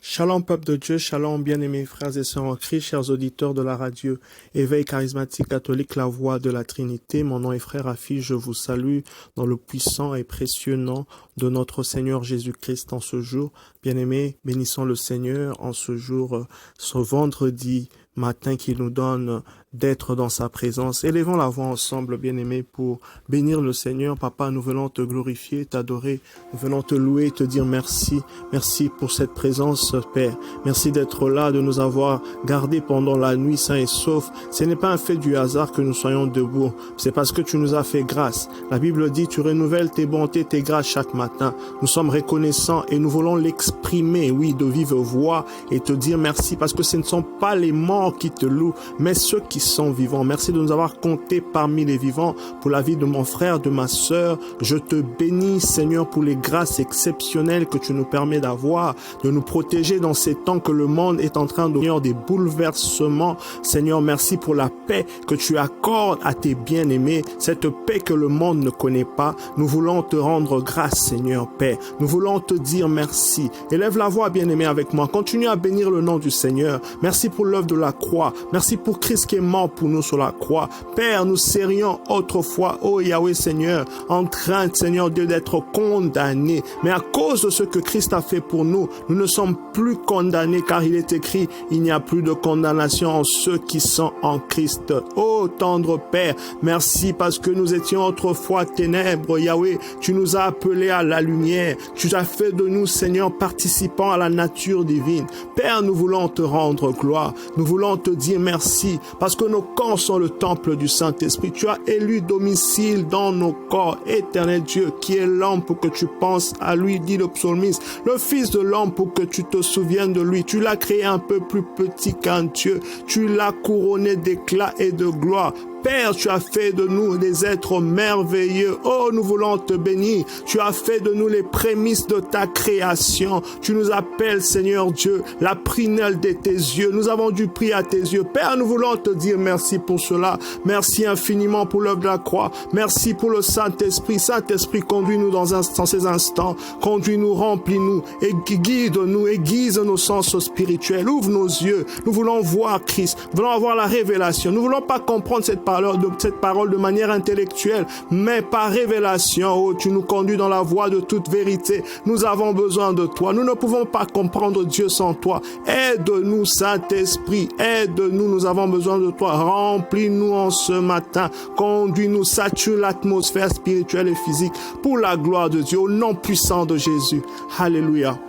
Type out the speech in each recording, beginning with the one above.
Shalom peuple de Dieu, shalom bien-aimés frères et sœurs en Christ, chers auditeurs de la radio Éveil charismatique catholique, la voix de la Trinité. Mon nom est frère Afi, je vous salue dans le puissant et précieux nom de notre Seigneur Jésus-Christ en ce jour. Bien-aimés, bénissons le Seigneur en ce jour, ce vendredi matin qu'il nous donne d'être dans sa présence. Élevons la voix ensemble, bien-aimés, pour bénir le Seigneur. Papa, nous venons te glorifier, t'adorer, nous venons te louer, te dire merci. Merci pour cette présence, Père. Merci d'être là, de nous avoir gardés pendant la nuit, sains et saufs. Ce n'est pas un fait du hasard que nous soyons debout. C'est parce que tu nous as fait grâce. La Bible dit, tu renouvelles tes bontés, tes grâces chaque matin. Nous sommes reconnaissants et nous voulons l'exprimer, oui, de vive voix et te dire merci parce que ce ne sont pas les morts qui te louent, mais ceux qui sont vivants. Merci de nous avoir comptés parmi les vivants pour la vie de mon frère, de ma sœur. Je te bénis, Seigneur, pour les grâces exceptionnelles que tu nous permets d'avoir, de nous protéger dans ces temps que le monde est en train de vivre des bouleversements. Seigneur, merci pour la paix que tu accordes à tes bien-aimés, cette paix que le monde ne connaît pas. Nous voulons te rendre grâce, Seigneur, Père. Nous voulons te dire merci. Élève la voix, bien-aimé, avec moi. Continue à bénir le nom du Seigneur. Merci pour l'œuvre de la croix. Merci pour Christ qui est mort pour nous sur la croix. Père, nous serions autrefois, oh Yahweh Seigneur, en train, Seigneur Dieu, d'être condamnés. Mais à cause de ce que Christ a fait pour nous, nous ne sommes plus condamnés car il est écrit, il n'y a plus de condamnation en ceux qui sont en Christ. Oh tendre Père, merci parce que nous étions autrefois ténèbres, Yahweh. Tu nous as appelés à la lumière. Tu as fait de nous, Seigneur, participants à la nature divine. Père, nous voulons te rendre gloire. Nous voulons te dire merci parce que nos corps sont le temple du Saint-Esprit. Tu as élu domicile dans nos corps, éternel Dieu, qui est l'homme pour que tu penses à lui, dit le psalmiste. Le Fils de l'homme pour que tu te souviennes de lui. Tu l'as créé un peu plus petit qu'un Dieu. Tu l'as couronné d'éclat et de gloire. Père, tu as fait de nous des êtres merveilleux. Oh, nous voulons te bénir. Tu as fait de nous les prémices de ta création. Tu nous appelles, Seigneur Dieu, la prunelle de tes yeux. Nous avons du prix à tes yeux. Père, nous voulons te dire merci pour cela. Merci infiniment pour l'œuvre de la croix. Merci pour le Saint-Esprit. Saint-Esprit, conduis-nous dans ces instants. Conduis-nous, remplis-nous et guide-nous, aiguise nos sens spirituels. Ouvre nos yeux. Nous voulons voir Christ. Nous voulons avoir la révélation. Nous voulons pas comprendre cette parole de manière intellectuelle, mais par révélation. Oh, tu nous conduis dans la voie de toute vérité. Nous avons besoin de toi. Nous ne pouvons pas comprendre Dieu sans toi. Aide-nous, Saint-Esprit. Aide-nous. Nous avons besoin de toi. Remplis-nous en ce matin. Conduis-nous, sature l'atmosphère spirituelle et physique pour la gloire de Dieu, au nom puissant de Jésus. Alléluia.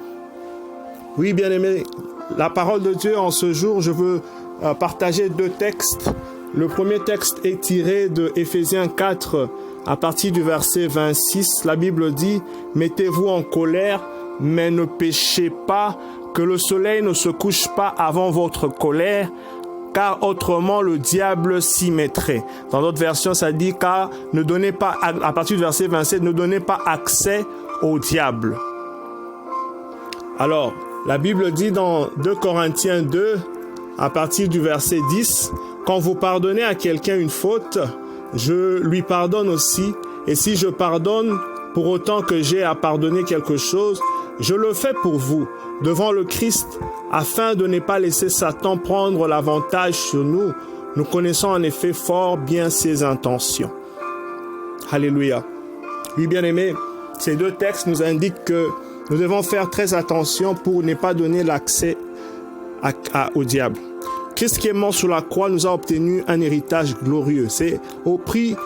Oui, bien-aimés, la parole de Dieu en ce jour, je veux partager deux textes. Le premier texte est tiré de Éphésiens 4, à partir du verset 26. La Bible dit « Mettez-vous en colère, mais ne péchez pas, que le soleil ne se couche pas avant votre colère, car autrement le diable s'y mettrait. » Dans d'autres versions, ça dit « Car ne donnez pas, à partir du verset 27, ne donnez pas accès au diable. » Alors, la Bible dit dans 2 Corinthiens 2, à partir du verset 10, « Quand vous pardonnez à quelqu'un une faute, je lui pardonne aussi. Et si je pardonne pour autant que j'ai à pardonner quelque chose, je le fais pour vous, devant le Christ, afin de ne pas laisser Satan prendre l'avantage sur nous. Nous connaissons en effet fort bien ses intentions. » Alléluia. Oui, bien-aimés, ces deux textes nous indiquent que nous devons faire très attention pour ne pas donner l'accès au diable. Christ qui est mort sur la croix nous a obtenu un héritage glorieux. C'est au prix,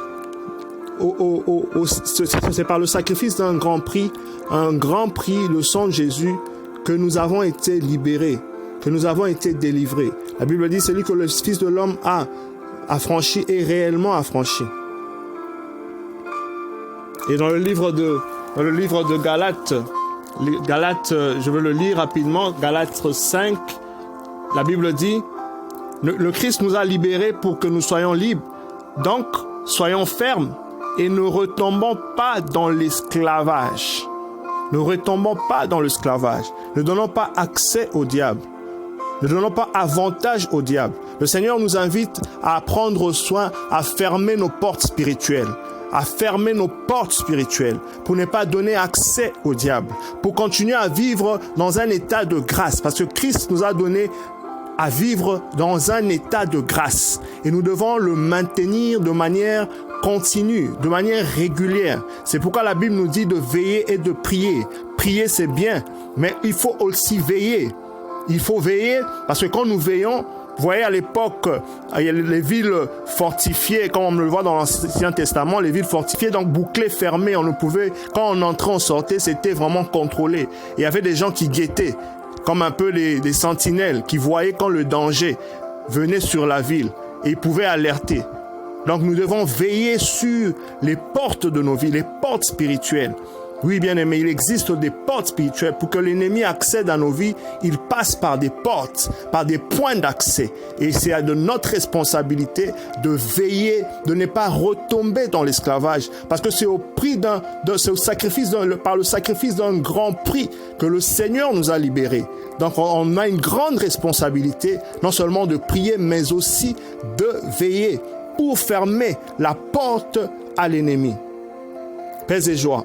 c'est par le sacrifice d'un grand prix, le sang de Jésus, que nous avons été libérés, que nous avons été délivrés. La Bible dit, celui que le Fils de l'homme a affranchi est réellement affranchi. Et dans le livre de Galates, je veux le lire rapidement, Galates 5, la Bible dit, le Christ nous a libérés pour que nous soyons libres. Donc, soyons fermes et ne retombons pas dans l'esclavage. Ne retombons pas dans l'esclavage. Ne donnons pas accès au diable. Ne donnons pas avantage au diable. Le Seigneur nous invite à prendre soin, à fermer nos portes spirituelles, à fermer nos portes spirituelles, pour ne pas donner accès au diable, pour continuer à vivre dans un état de grâce, parce que Christ nous a donné à vivre dans un état de grâce. Et nous devons le maintenir de manière continue, de manière régulière. C'est pourquoi la Bible nous dit de veiller et de prier. Prier, c'est bien, mais il faut aussi veiller. Il faut veiller parce que quand nous veillons, vous voyez à l'époque, il y a les villes fortifiées, comme on le voit dans l'Ancien Testament, les villes fortifiées, donc bouclées, fermées, on ne pouvait, quand on entrait, on sortait, c'était vraiment contrôlé. Il y avait des gens qui guettaient, comme un peu les sentinelles, qui voyaient quand le danger venait sur la ville et ils pouvaient alerter. Donc nous devons veiller sur les portes de nos vies, les portes spirituelles. Oui, bien aimé, il existe des portes spirituelles. Pour que l'ennemi accède à nos vies, il passe par des portes, par des points d'accès. Et c'est de notre responsabilité de veiller, de ne pas retomber dans l'esclavage. Parce que c'est au prix par le sacrifice d'un grand prix que le Seigneur nous a libérés. Donc on a une grande responsabilité, non seulement de prier, mais aussi de veiller pour fermer la porte à l'ennemi. Paix et joie.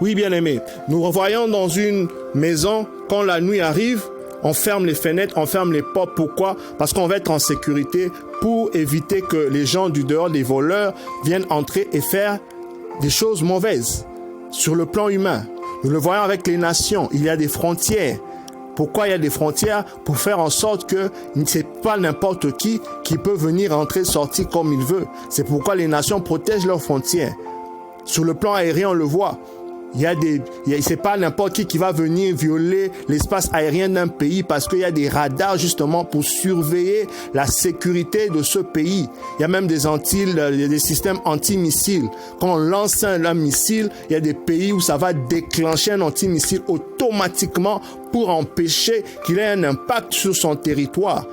Oui, bien-aimés, nous voyons dans une maison, quand la nuit arrive, on ferme les fenêtres, on ferme les portes. Pourquoi? Parce qu'on va être en sécurité pour éviter que les gens du dehors, les voleurs, viennent entrer et faire des choses mauvaises sur le plan humain. Nous le voyons avec les nations, il y a des frontières. Pourquoi il y a des frontières? Pour faire en sorte que ce n'est pas n'importe qui peut venir entrer, sortir comme il veut. C'est pourquoi les nations protègent leurs frontières. Sur le plan aérien, on le voit. C'est pas n'importe qui va venir violer l'espace aérien d'un pays parce qu'il y a des radars justement pour surveiller la sécurité de ce pays. Il y a même des systèmes anti-missiles. Quand on lance un missile, il y a des pays où ça va déclencher un anti-missile automatiquement pour empêcher qu'il ait un impact sur son territoire.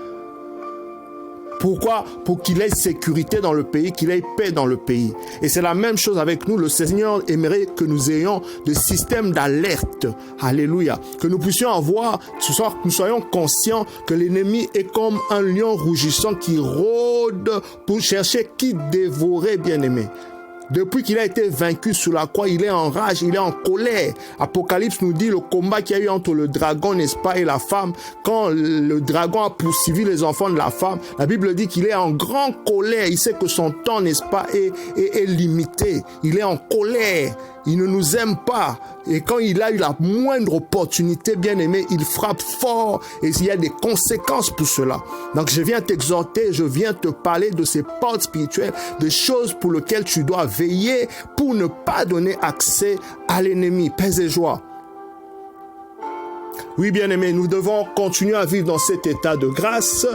Pourquoi? Pour qu'il ait sécurité dans le pays, qu'il ait paix dans le pays. Et c'est la même chose avec nous. Le Seigneur aimerait que nous ayons des systèmes d'alerte. Alléluia. Que nous puissions avoir, ce soir, que nous soyons conscients que l'ennemi est comme un lion rougissant qui rôde pour chercher qui dévorer, bien-aimé. Depuis qu'il a été vaincu sur la croix, il est en rage, il est en colère. Apocalypse nous dit le combat qu'il y a eu entre le dragon, n'est-ce pas, et la femme. Quand le dragon a poursuivi les enfants de la femme, la Bible dit qu'il est en grande colère. Il sait que son temps, n'est-ce pas, est limité. Il est en colère. Il ne nous aime pas. Et quand il a eu la moindre opportunité, bien aimé, il frappe fort. Et il y a des conséquences pour cela. Donc je viens t'exhorter, je viens te parler de ces portes spirituelles, des choses pour lesquelles tu dois veiller pour ne pas donner accès à l'ennemi. Paix et joie. Oui, bien aimé, nous devons continuer à vivre dans cet état de grâce.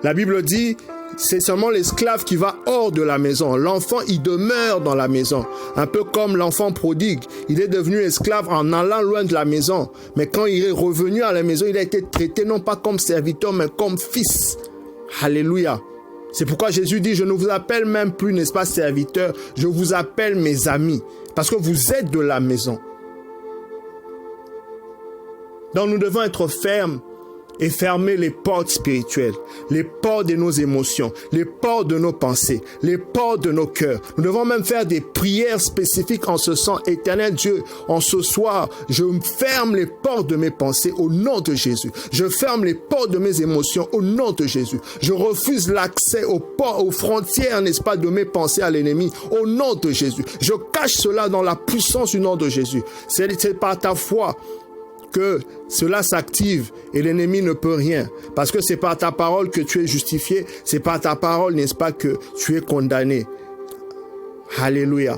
La Bible dit, c'est seulement l'esclave qui va hors de la maison. L'enfant, il demeure dans la maison. Un peu comme l'enfant prodigue. Il est devenu esclave en allant loin de la maison. Mais quand il est revenu à la maison, il a été traité non pas comme serviteur, mais comme fils. Alléluia. C'est pourquoi Jésus dit, je ne vous appelle même plus, n'est-ce pas, serviteur. Je vous appelle mes amis. Parce que vous êtes de la maison. Donc nous devons être fermes et fermer les portes spirituelles, les portes de nos émotions, les portes de nos pensées, les portes de nos cœurs. Nous devons même faire des prières spécifiques en ce sens. Éternel Dieu, en ce soir, je ferme les portes de mes pensées au nom de Jésus. Je ferme les portes de mes émotions au nom de Jésus. Je refuse l'accès aux portes, aux frontières, n'est-ce pas, de mes pensées à l'ennemi au nom de Jésus. Je cache cela dans la puissance du nom de Jésus. C'est par ta foi que cela s'active et l'ennemi ne peut rien. Parce que c'est par ta parole que tu es justifié. C'est par ta parole, n'est-ce pas, que tu es condamné. Alléluia.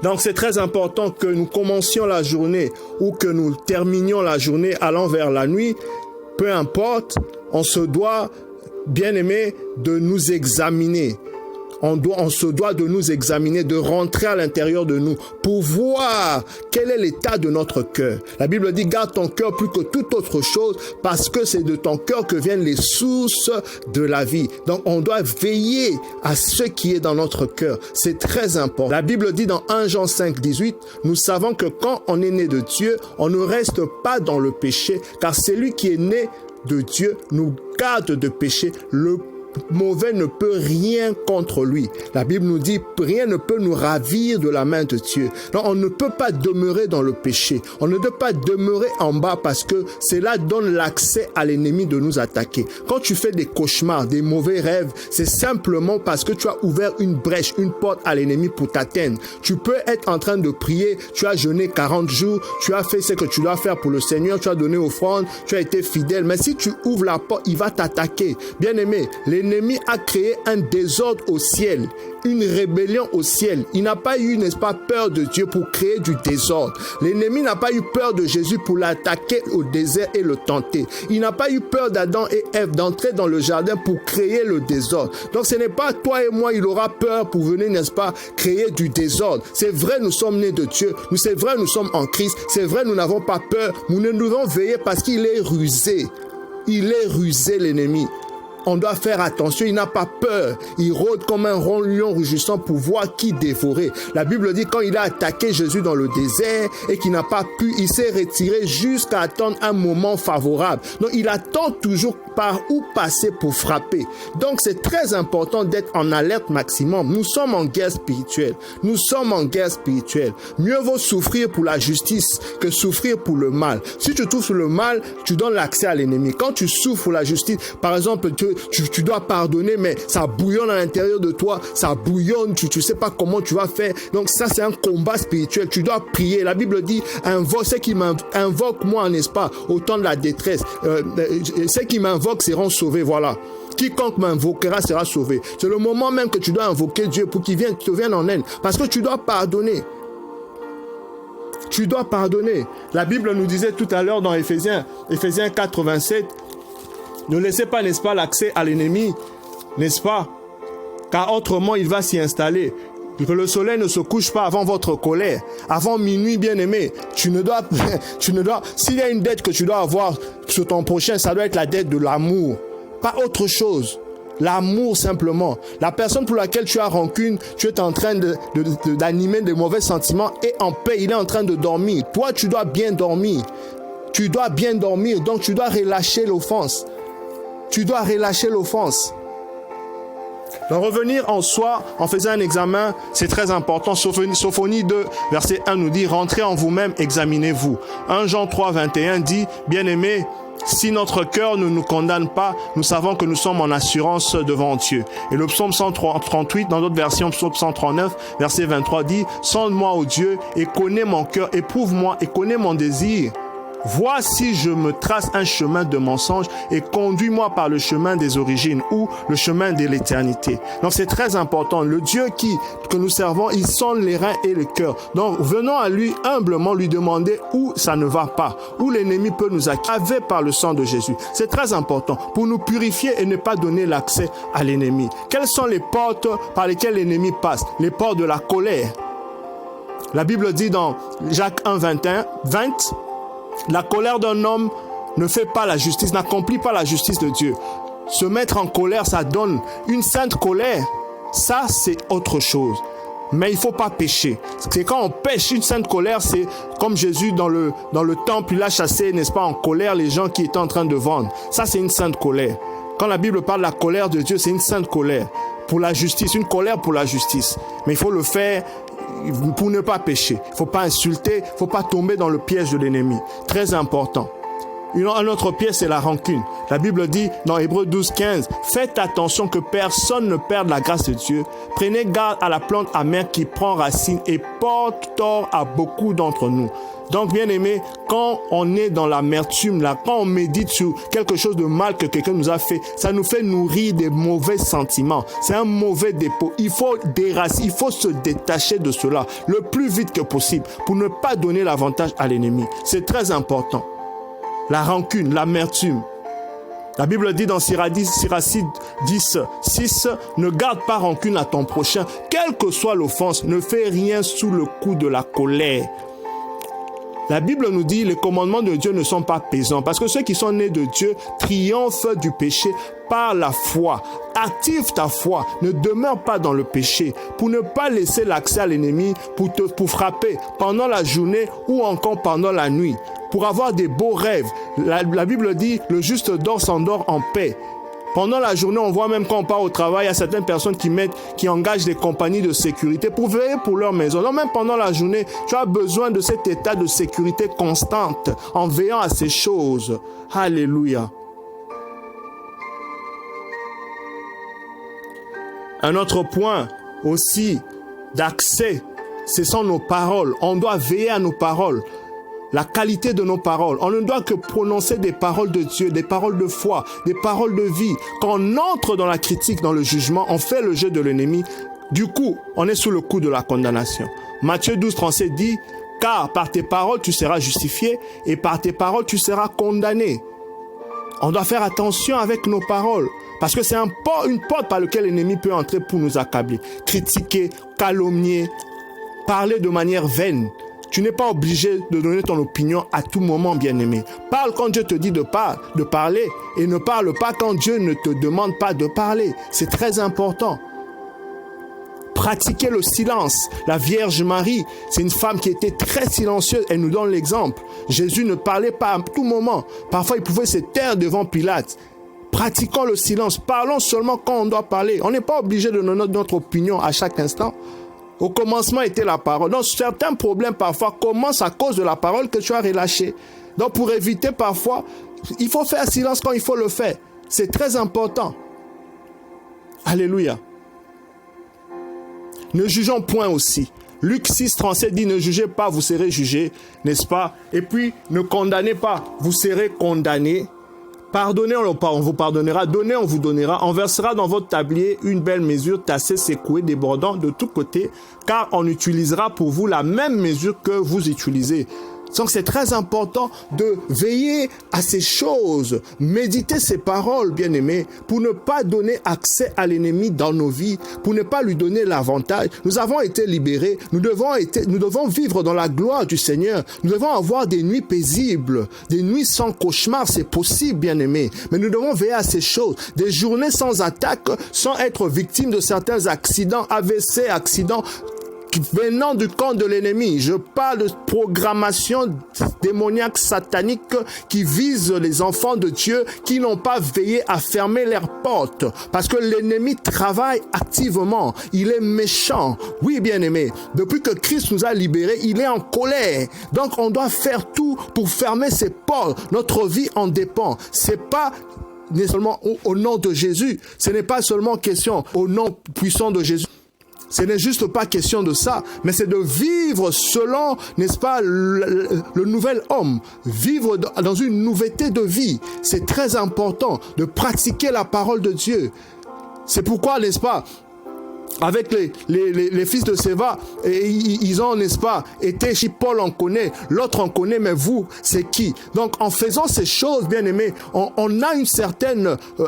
Donc c'est très important que nous commencions la journée ou que nous terminions la journée allant vers la nuit. Peu importe, on se doit, bien aimé, de nous examiner. On se doit de nous examiner, de rentrer à l'intérieur de nous pour voir quel est l'état de notre cœur. La Bible dit, garde ton cœur plus que toute autre chose parce que c'est de ton cœur que viennent les sources de la vie. Donc, on doit veiller à ce qui est dans notre cœur. C'est très important. La Bible dit dans 1 Jean 5, 18, nous savons que quand on est né de Dieu, on ne reste pas dans le péché car celui qui est né de Dieu nous garde de péché. Le mauvais ne peut rien contre lui. La Bible nous dit, rien ne peut nous ravir de la main de Dieu. Donc, on ne peut pas demeurer dans le péché. On ne peut pas demeurer en bas parce que cela donne l'accès à l'ennemi de nous attaquer. Quand tu fais des cauchemars, des mauvais rêves, c'est simplement parce que tu as ouvert une brèche, une porte à l'ennemi pour t'atteindre. Tu peux être en train de prier, tu as jeûné 40 jours, tu as fait ce que tu dois faire pour le Seigneur, tu as donné offrande, tu as été fidèle. Mais si tu ouvres la porte, il va t'attaquer. Bien-aimé, l'ennemi a créé un désordre au ciel, une rébellion au ciel. Il n'a pas eu, n'est-ce pas, peur de Dieu pour créer du désordre. L'ennemi n'a pas eu peur de Jésus pour l'attaquer au désert et le tenter. Il n'a pas eu peur d'Adam et Ève d'entrer dans le jardin pour créer le désordre. Donc ce n'est pas toi et moi, il aura peur pour venir, n'est-ce pas, créer du désordre. C'est vrai, nous sommes nés de Dieu. C'est vrai, nous sommes en Christ. C'est vrai, nous n'avons pas peur. Nous ne devons veiller parce qu'il est rusé. Il est rusé, l'ennemi. On doit faire attention, il n'a pas peur. Il rôde comme un lion rugissant pour voir qui dévorer. La Bible dit quand il a attaqué Jésus dans le désert et qu'il n'a pas pu, il s'est retiré jusqu'à attendre un moment favorable. Donc il attend toujours par où passer pour frapper. Donc c'est très important d'être en alerte maximum. Nous sommes en guerre spirituelle. Nous sommes en guerre spirituelle. Mieux vaut souffrir pour la justice que souffrir pour le mal. Si tu souffres le mal, tu donnes l'accès à l'ennemi. Quand tu souffres pour la justice, par exemple, tu dois pardonner, mais ça bouillonne à l'intérieur de toi, ça bouillonne, tu sais pas comment tu vas faire. Donc ça, c'est un combat spirituel. Tu dois prier. La Bible dit, ceux qui m'invoquent, moi, n'est-ce pas, au temps de la détresse, ceux qui m'invoquent seront sauvés, voilà. Quiconque m'invoquera sera sauvé. C'est le moment même que tu dois invoquer Dieu pour qu'il te vienne en aide. Parce que tu dois pardonner. Tu dois pardonner. La Bible nous disait tout à l'heure dans Éphésiens 4, 27, ne laissez pas, n'est-ce pas, l'accès à l'ennemi, n'est-ce pas? Car autrement, il va s'y installer. Que le soleil ne se couche pas avant votre colère. Avant minuit, bien-aimé, tu ne dois, s'il y a une dette que tu dois avoir sur ton prochain, ça doit être la dette de l'amour. Pas autre chose. L'amour simplement. La personne pour laquelle tu as rancune, tu es en train d'animer de mauvais sentiments et en paix, il est en train de dormir. Toi, tu dois bien dormir. Tu dois bien dormir, donc tu dois relâcher l'offense. Tu dois relâcher l'offense. Donc revenir en soi en faisant un examen, c'est très important. Sophonie 2, verset 1 nous dit, rentrez en vous-même, examinez-vous. 1 Jean 3, 21 dit, bien-aimés, si notre cœur ne nous condamne pas, nous savons que nous sommes en assurance devant Dieu. Et le psaume 138, dans d'autres versions, psaume 139, verset 23 dit, sonde-moi, ô Dieu, et connais mon cœur, éprouve-moi et connais mon désir. Vois si je me trace un chemin de mensonge et conduis-moi par le chemin des origines ou le chemin de l'éternité. Donc c'est très important. Le Dieu que nous servons, il sonde les reins et le cœur. Donc venons à lui humblement lui demander où ça ne va pas, où l'ennemi peut nous accaver par le sang de Jésus. C'est très important pour nous purifier et ne pas donner l'accès à l'ennemi. Quelles sont les portes par lesquelles l'ennemi passe? Les portes de la colère. La Bible dit dans Jacques 1, 20, la colère d'un homme ne fait pas la justice, n'accomplit pas la justice de Dieu. Se mettre en colère, ça donne une sainte colère. Ça, c'est autre chose. Mais il ne faut pas pécher. C'est quand on pêche une sainte colère, c'est comme Jésus dans le temple, il a chassé, n'est-ce pas, en colère les gens qui étaient en train de vendre. Ça, c'est une sainte colère. Quand la Bible parle de la colère de Dieu, c'est une sainte colère pour la justice, une colère pour la justice. Mais il faut le faire pour ne pas pécher. Il ne faut pas insulter, il ne faut pas tomber dans le piège de l'ennemi. Très important. Un autre piège, c'est la rancune. La Bible dit dans Hébreux 12, 15, faites attention que personne ne perde la grâce de Dieu. Prenez garde à la plante amère qui prend racine et porte tort à beaucoup d'entre nous. Donc, bien aimé, quand on est dans l'amertume, là, quand on médite sur quelque chose de mal que quelqu'un nous a fait, ça nous fait nourrir des mauvais sentiments. C'est un mauvais dépôt. Il faut déraciner, il faut se détacher de cela le plus vite que possible pour ne pas donner l'avantage à l'ennemi. C'est très important. La rancune, l'amertume. La Bible dit dans Sirach 10, 6, ne garde pas rancune à ton prochain, quelle que soit l'offense, ne fais rien sous le coup de la colère. La Bible nous dit les commandements de Dieu ne sont pas pesants parce que ceux qui sont nés de Dieu triomphent du péché par la foi. Active ta foi, ne demeure pas dans le péché pour ne pas laisser l'accès à l'ennemi pour frapper pendant la journée ou encore pendant la nuit. Pour avoir des beaux rêves. La Bible dit le juste s'endort en paix. Pendant la journée, on voit même quand on part au travail, il y a certaines personnes qui engagent des compagnies de sécurité pour veiller pour leur maison. Donc même pendant la journée, tu as besoin de cet état de sécurité constante en veillant à ces choses. Alléluia. Un autre point aussi d'accès, ce sont nos paroles. On doit veiller à nos paroles. La qualité de nos paroles. On ne doit que prononcer des paroles de Dieu, des paroles de foi, des paroles de vie. Quand on entre dans la critique, dans le jugement, on fait le jeu de l'ennemi. Du coup, on est sous le coup de la condamnation. Matthieu 12, 37 dit, « Car par tes paroles, tu seras justifié et par tes paroles, tu seras condamné. » On doit faire attention avec nos paroles. Parce que c'est une porte par laquelle l'ennemi peut entrer pour nous accabler. Critiquer, calomnier, parler de manière vaine. Tu n'es pas obligé de donner ton opinion à tout moment, bien-aimé. Parle quand Dieu te dit de parler et ne parle pas quand Dieu ne te demande pas de parler. C'est très important. Pratiquer le silence. La Vierge Marie, c'est une femme qui était très silencieuse. Elle nous donne l'exemple. Jésus ne parlait pas à tout moment. Parfois, il pouvait se taire devant Pilate. Pratiquons le silence. Parlons seulement quand on doit parler. On n'est pas obligé de donner notre opinion à chaque instant. Au commencement était la parole. Donc, certains problèmes parfois commencent à cause de la parole que tu as relâchée. Donc, pour éviter parfois, il faut faire silence quand il faut le faire. C'est très important. Alléluia. Ne jugeons point aussi. Luc 6, 37 dit, ne jugez pas, vous serez jugés, n'est-ce pas? Et puis, ne condamnez pas, vous serez condamnés. Pardonnez, on vous pardonnera. Donnez, on vous donnera. On versera dans votre tablier une belle mesure, tassée, secouée, débordant de tous côtés, car on utilisera pour vous la même mesure que vous utilisez. Donc c'est très important de veiller à ces choses, méditer ces paroles, bien-aimés, pour ne pas donner accès à l'ennemi dans nos vies, pour ne pas lui donner l'avantage. Nous avons été libérés, nous devons vivre dans la gloire du Seigneur, nous devons avoir des nuits paisibles, des nuits sans cauchemar, c'est possible, bien-aimés, mais nous devons veiller à ces choses, des journées sans attaque, sans être victimes de certains accidents, AVC, accidents, venant du camp de l'ennemi. Je parle de programmation démoniaque satanique qui vise les enfants de Dieu qui n'ont pas veillé à fermer leurs portes. Parce que l'ennemi travaille activement. Il est méchant. Oui, bien-aimé. Depuis que Christ nous a libérés, il est en colère. Donc, on doit faire tout pour fermer ses portes. Notre vie en dépend. C'est pas seulement au nom de Jésus. Ce n'est pas seulement question au nom puissant de Jésus. Ce n'est juste pas question de ça, mais c'est de vivre selon, n'est-ce pas, le nouvel homme. Vivre dans une nouveauté de vie. C'est très important de pratiquer la parole de Dieu. C'est pourquoi, n'est-ce pas, avec les fils de Séva, et ils ont, n'est-ce pas, été chez Paul, on connaît, l'autre on connaît, mais vous, c'est qui? Donc, en faisant ces choses, bien aimés, on a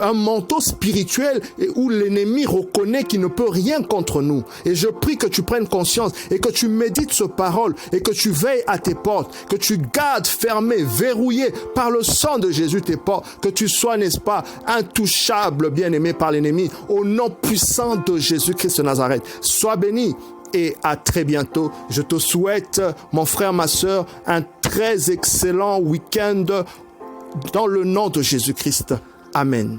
un manteau spirituel où l'ennemi reconnaît qu'il ne peut rien contre nous. Et je prie que tu prennes conscience et que tu médites ce parole et que tu veilles à tes portes, que tu gardes fermées, verrouillées par le sang de Jésus tes portes, que tu sois, n'est-ce pas, intouchable, bien aimé par l'ennemi, au nom puissant de Jésus-Christ de Nazareth. Sois béni et à très bientôt. Je te souhaite, mon frère, ma sœur, un très excellent week-end dans le nom de Jésus-Christ. Amen.